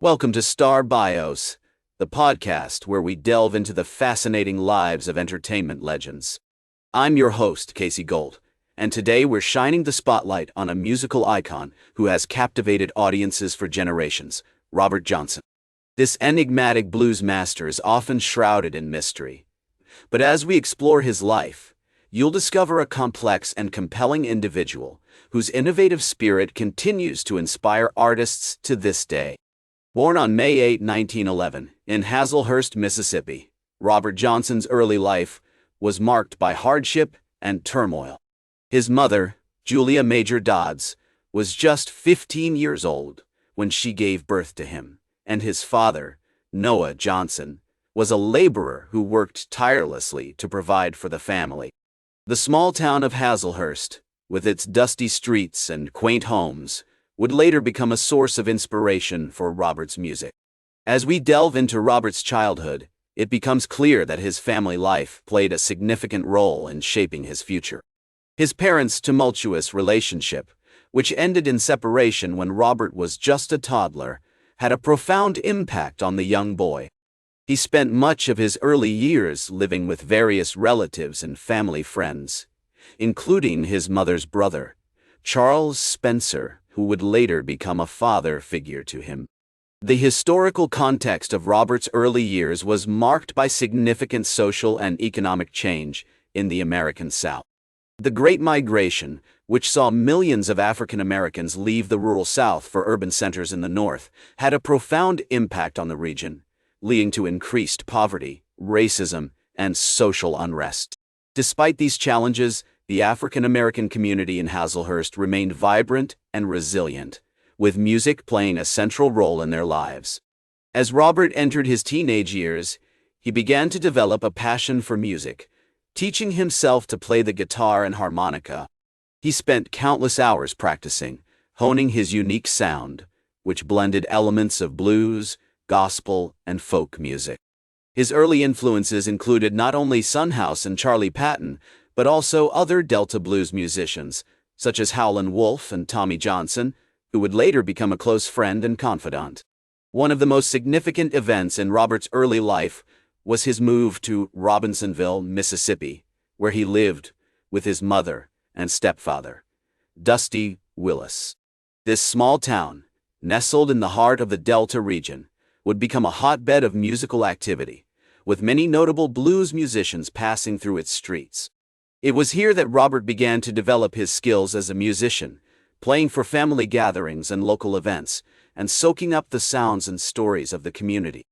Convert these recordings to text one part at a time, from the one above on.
Welcome to Star Bios, the podcast where we delve into the fascinating lives of entertainment legends. I'm your host, Casey Gold, and today we're shining the spotlight on a musical icon who has captivated audiences for generations, Robert Johnson. This enigmatic blues master is often shrouded in mystery. But as we explore his life, you'll discover a complex and compelling individual whose innovative spirit continues to inspire artists to this day. Born on May 8, 1911, in Hazlehurst, Mississippi, Robert Johnson's early life was marked by hardship and turmoil. His mother, Julia Major Dodds, was just 15 years old when she gave birth to him, and his father, Noah Johnson, was a laborer who worked tirelessly to provide for the family. The small town of Hazlehurst, with its dusty streets and quaint homes, would later become a source of inspiration for Robert's music. As we delve into Robert's childhood, it becomes clear that his family life played a significant role in shaping his future. His parents' tumultuous relationship, which ended in separation when Robert was just a toddler, had a profound impact on the young boy. He spent much of his early years living with various relatives and family friends, including his mother's brother, Charles Spencer, who would later become a father figure to him. The historical context of Robert's early years was marked by significant social and economic change in the American South. The Great Migration, which saw millions of African Americans leave the rural South for urban centers in the North, had a profound impact on the region, leading to increased poverty, racism, and social unrest. Despite these challenges, the African American community in Hazlehurst remained vibrant and resilient, with music playing a central role in their lives. As Robert entered his teenage years, he began to develop a passion for music, teaching himself to play the guitar and harmonica. He spent countless hours practicing, honing his unique sound, which blended elements of blues, gospel, and folk music. His early influences included not only Son House and Charlie Patton, but also other Delta blues musicians, such as Howlin' Wolf and Tommy Johnson, who would later become a close friend and confidant. One of the most significant events in Robert's early life was his move to Robinsonville, Mississippi, where he lived with his mother and stepfather, Dusty Willis. This small town, nestled in the heart of the Delta region, would become a hotbed of musical activity, with many notable blues musicians passing through its streets. It was here that Robert began to develop his skills as a musician, playing for family gatherings and local events, and soaking up the sounds and stories of the community.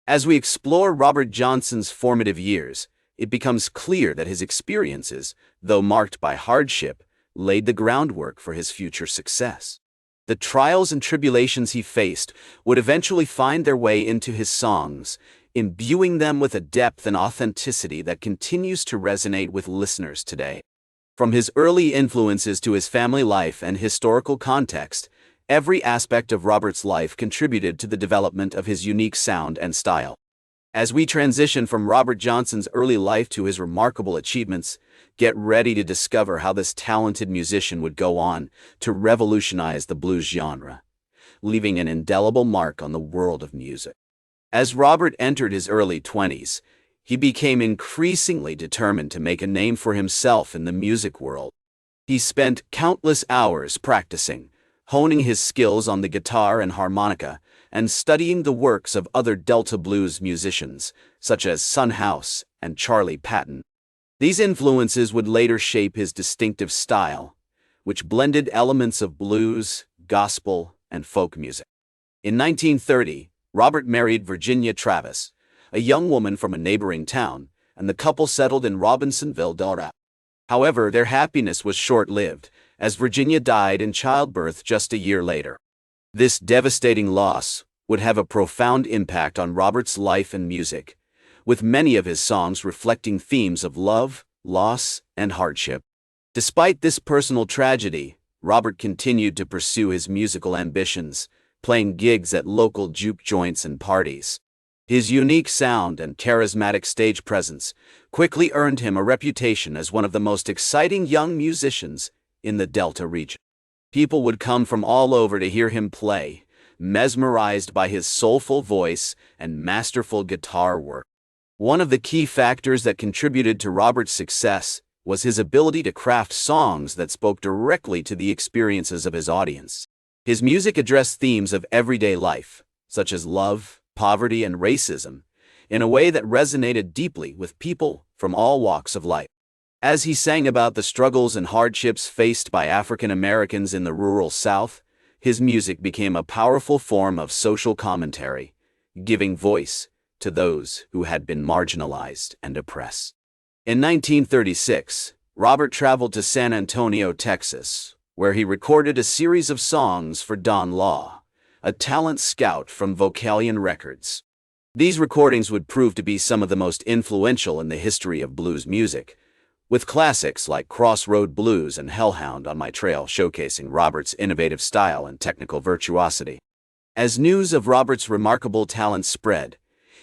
As we explore Robert Johnson's formative years, it becomes clear that his experiences, though marked by hardship, laid the groundwork for his future success. The trials and tribulations he faced would eventually find their way into his songs, imbuing them with a depth and authenticity that continues to resonate with listeners today. From his early influences to his family life and historical context, every aspect of Robert's life contributed to the development of his unique sound and style. As we transition from Robert Johnson's early life to his remarkable achievements, get ready to discover how this talented musician would go on to revolutionize the blues genre, leaving an indelible mark on the world of music. As Robert entered his early 20s, he became increasingly determined to make a name for himself in the music world. He spent countless hours practicing, honing his skills on the guitar and harmonica, and studying the works of other Delta blues musicians, such as Son House and Charlie Patton. These influences would later shape his distinctive style, which blended elements of blues, gospel, and folk music. In 1930, Robert married Virginia Travis, a young woman from a neighboring town, and the couple settled in Robinsonville, Delta. However, their happiness was short-lived, as Virginia died in childbirth just a year later. This devastating loss would have a profound impact on Robert's life and music, with many of his songs reflecting themes of love, loss, and hardship. Despite this personal tragedy, Robert continued to pursue his musical ambitions, playing gigs at local juke joints and parties. His unique sound and charismatic stage presence quickly earned him a reputation as one of the most exciting young musicians in the Delta region. People would come from all over to hear him play, mesmerized by his soulful voice and masterful guitar work. One of the key factors that contributed to Robert's success was his ability to craft songs that spoke directly to the experiences of his audience. His music addressed themes of everyday life, such as love, poverty, and racism, in a way that resonated deeply with people from all walks of life. As he sang about the struggles and hardships faced by African Americans in the rural South, his music became a powerful form of social commentary, giving voice to those who had been marginalized and oppressed. In 1936, Robert traveled to San Antonio, Texas, where he recorded a series of songs for Don Law, a talent scout from Vocalion Records. These recordings would prove to be some of the most influential in the history of blues music, with classics like Crossroad Blues and Hellhound on My Trail showcasing Robert's innovative style and technical virtuosity. As news of Robert's remarkable talent spread,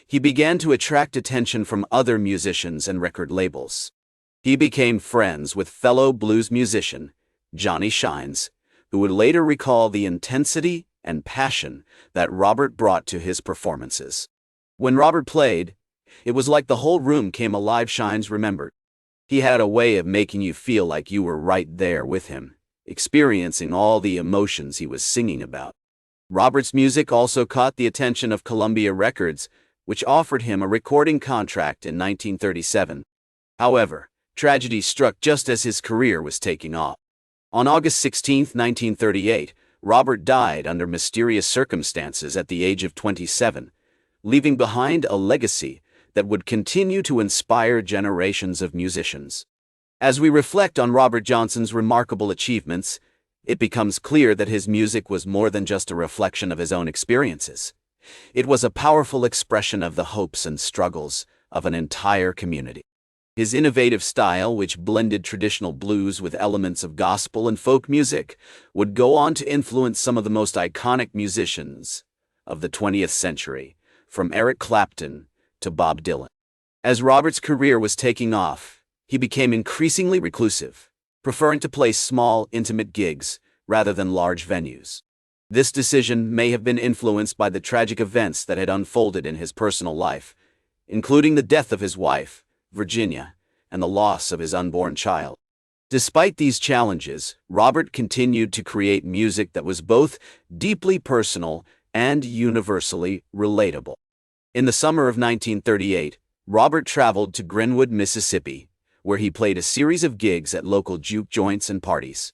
he began to attract attention from other musicians and record labels. He became friends with fellow blues musician Johnny Shines, who would later recall the intensity and passion that Robert brought to his performances. When Robert played, it was like the whole room came alive. Shines remembered. He had a way of making you feel like you were right there with him, experiencing all the emotions he was singing about. Robert's music also caught the attention of Columbia Records, which offered him a recording contract in 1937. However, tragedy struck just as his career was taking off. On August 16, 1938, Robert died under mysterious circumstances at the age of 27, leaving behind a legacy that would continue to inspire generations of musicians. As we reflect on Robert Johnson's remarkable achievements, it becomes clear that his music was more than just a reflection of his own experiences. It was a powerful expression of the hopes and struggles of an entire community. His innovative style, which blended traditional blues with elements of gospel and folk music, would go on to influence some of the most iconic musicians of the 20th century, from Eric Clapton to Bob Dylan. As Robert's career was taking off, he became increasingly reclusive, preferring to play small, intimate gigs rather than large venues. This decision may have been influenced by the tragic events that had unfolded in his personal life, including the death of his wife, Virginia, and the loss of his unborn child. Despite these challenges, Robert continued to create music that was both deeply personal and universally relatable. In the summer of 1938, Robert traveled to Greenwood, Mississippi, where he played a series of gigs at local juke joints and parties.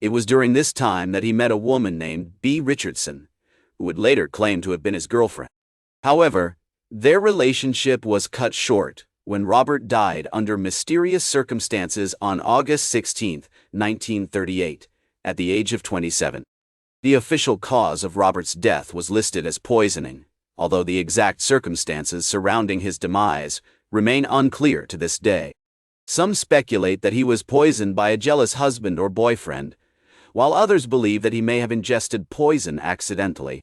It was during this time that he met a woman named B. Richardson, who would later claim to have been his girlfriend. However, their relationship was cut short when Robert died under mysterious circumstances on August 16, 1938, at the age of 27. The official cause of Robert's death was listed as poisoning, although the exact circumstances surrounding his demise remain unclear to this day. Some speculate that he was poisoned by a jealous husband or boyfriend, while others believe that he may have ingested poison accidentally.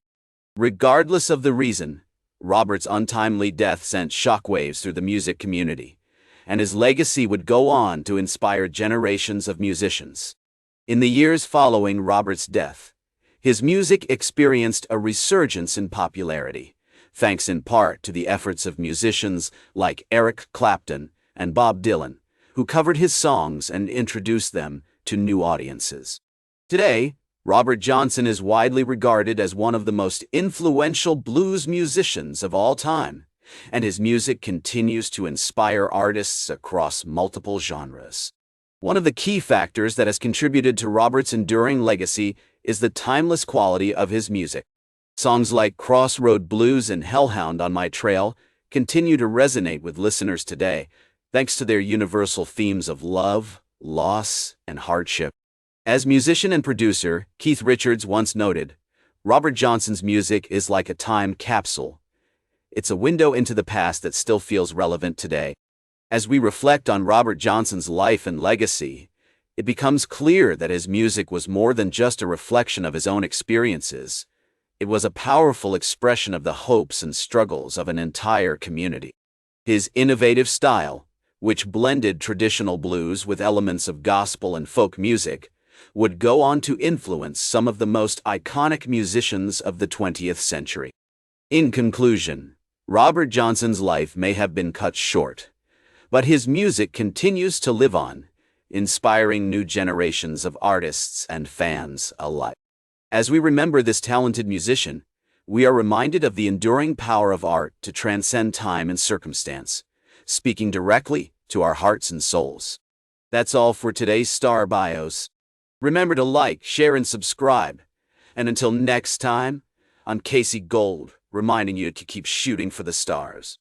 Regardless of the reason, Robert's untimely death sent shockwaves through the music community, and his legacy would go on to inspire generations of musicians. In the years following Robert's death, his music experienced a resurgence in popularity, thanks in part to the efforts of musicians like Eric Clapton and Bob Dylan, who covered his songs and introduced them to new audiences. Today, Robert Johnson is widely regarded as one of the most influential blues musicians of all time, and his music continues to inspire artists across multiple genres. One of the key factors that has contributed to Robert's enduring legacy is the timeless quality of his music. Songs like Crossroad Blues and Hellhound on My Trail continue to resonate with listeners today, thanks to their universal themes of love, loss, and hardship. As musician and producer, Keith Richards once noted, Robert Johnson's music is like a time capsule. It's a window into the past that still feels relevant today. As we reflect on Robert Johnson's life and legacy, it becomes clear that his music was more than just a reflection of his own experiences. It was a powerful expression of the hopes and struggles of an entire community. His innovative style, which blended traditional blues with elements of gospel and folk music, would go on to influence some of the most iconic musicians of the 20th century. In conclusion, Robert Johnson's life may have been cut short, but his music continues to live on, inspiring new generations of artists and fans alike. As we remember this talented musician, we are reminded of the enduring power of art to transcend time and circumstance, speaking directly to our hearts and souls. That's all for today's Star Bios. Remember to like, share, and subscribe. And until next time, I'm Casey Gold, reminding you to keep shooting for the stars.